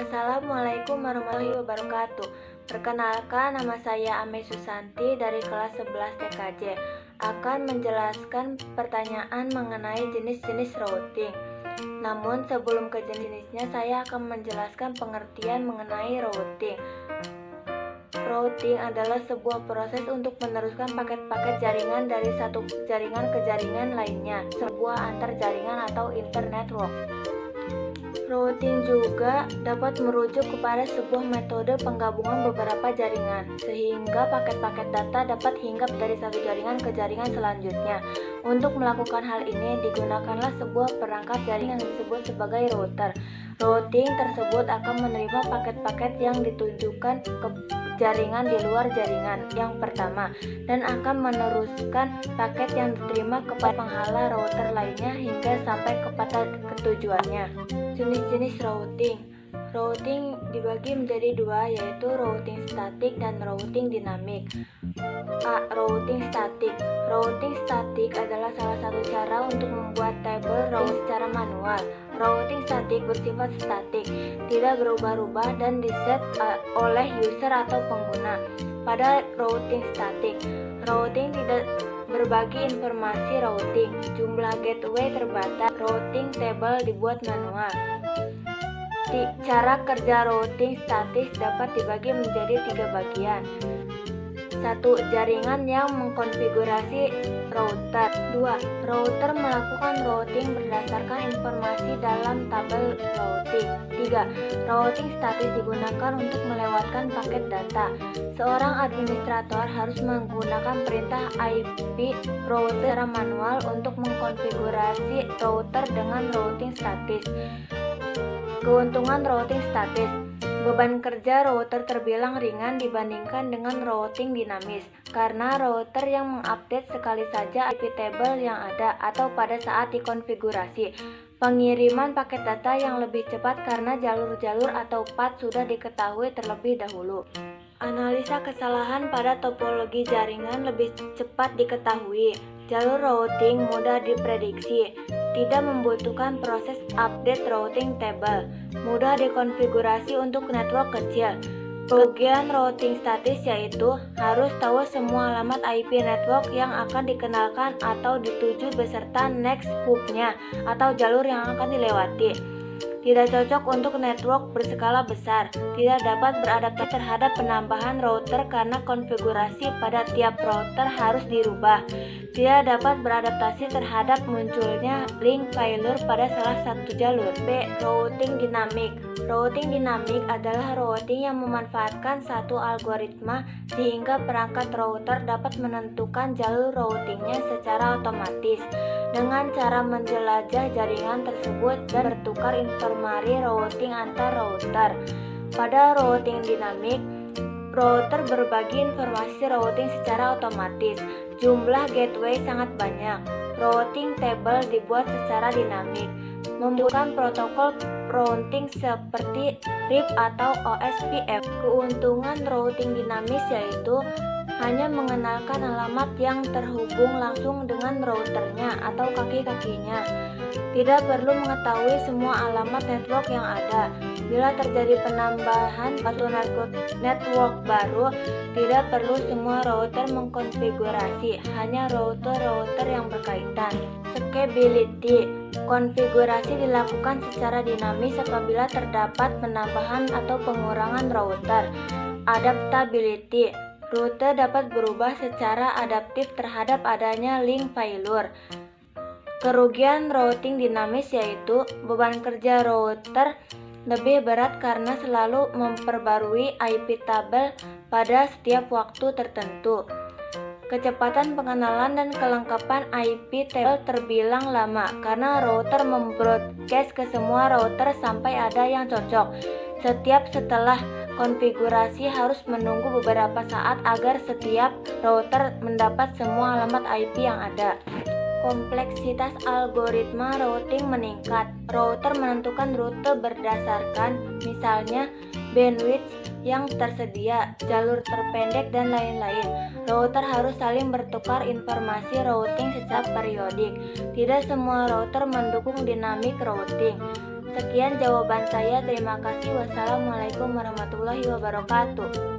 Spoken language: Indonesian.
Assalamualaikum warahmatullahi wabarakatuh. Perkenalkan, nama saya Ame Susanti dari kelas 11 TKJ. Akan menjelaskan pertanyaan mengenai jenis-jenis routing. Namun sebelum ke jenis-jenisnya, saya akan menjelaskan pengertian mengenai routing. Routing adalah sebuah proses untuk meneruskan paket-paket jaringan dari satu jaringan ke jaringan lainnya, sebuah antar jaringan atau internetwork. Routing juga dapat merujuk kepada sebuah metode penggabungan beberapa jaringan, sehingga paket-paket data dapat hinggap dari satu jaringan ke jaringan selanjutnya. Untuk melakukan hal ini, digunakanlah sebuah perangkat jaringan yang disebut sebagai router. Routing tersebut akan menerima paket-paket yang ditujukan ke jaringan di luar jaringan yang pertama dan akan meneruskan paket yang diterima kepada penghala router lainnya hingga sampai kepada tujuannya. Jenis-jenis routing. Routing dibagi menjadi dua, yaitu routing statik dan routing dinamik. Routing statik. Routing statik adalah salah satu cara untuk membuat tabel routing secara manual. Routing statik bersifat statik, tidak berubah-ubah dan diset oleh user atau pengguna. Pada routing statik, routing tidak berbagi informasi routing, jumlah gateway terbatas, routing table dibuat manual. Cara kerja routing statis dapat dibagi menjadi 3 bagian. 1. Jaringan yang mengkonfigurasi router. 2. Router melakukan routing berdasarkan informasi dalam tabel routing. 3. Routing statis digunakan untuk melewatkan paket data. Seorang administrator harus menggunakan perintah IP router secara manual untuk mengkonfigurasi router dengan routing statis. Keuntungan routing statis. Beban kerja router terbilang ringan dibandingkan dengan routing dinamis, karena router yang mengupdate sekali saja IP table yang ada atau pada saat dikonfigurasi. Pengiriman paket data yang lebih cepat karena jalur-jalur atau path sudah diketahui terlebih dahulu. Analisa kesalahan pada topologi jaringan lebih cepat diketahui. Jalur routing mudah diprediksi, tidak membutuhkan proses update routing table, mudah dikonfigurasi untuk network kecil. Kerugian routing statis yaitu harus tahu semua alamat IP network yang akan dikenalkan atau dituju beserta next hop-nya atau jalur yang akan dilewati. Tidak cocok untuk network berskala besar, tidak dapat beradaptasi terhadap penambahan router karena konfigurasi pada tiap router harus dirubah. Tidak dapat beradaptasi terhadap munculnya link failure pada salah satu jalur. B. Routing dinamik. Routing dinamik adalah routing yang memanfaatkan satu algoritma sehingga perangkat router dapat menentukan jalur routingnya secara otomatis dengan cara menjelajah jaringan tersebut dan bertukar informasi routing antar router. Pada routing dinamik, router berbagi informasi routing secara otomatis. Jumlah gateway sangat banyak. Routing table dibuat secara dinamik, membutuhkan protokol routing seperti RIP atau OSPF. Keuntungan routing dinamis yaitu hanya mengenalkan alamat yang terhubung langsung dengan routernya atau kaki-kakinya. Tidak perlu mengetahui semua alamat network yang ada. Bila terjadi penambahan satu network baru, tidak perlu semua router mengkonfigurasi, hanya router-router yang berkaitan. Scalability. Konfigurasi dilakukan secara dinamis apabila terdapat penambahan atau pengurangan router. Adaptability. Rute dapat berubah secara adaptif terhadap adanya link failure. Kerugian routing dinamis yaitu beban kerja router lebih berat karena selalu memperbarui IP table pada setiap waktu tertentu. Kecepatan pengenalan dan kelengkapan IP table terbilang lama karena router membroadcast ke semua router sampai ada yang cocok. Setelah konfigurasi harus menunggu beberapa saat agar setiap router mendapat semua alamat IP yang ada. Kompleksitas algoritma routing meningkat. Router menentukan rute berdasarkan misalnya bandwidth yang tersedia, jalur terpendek, dan lain-lain. Router harus saling bertukar informasi routing secara periodik. Tidak semua router mendukung dynamic routing. Sekian jawaban saya. Terima kasih. Wassalamualaikum warahmatullahi wabarakatuh.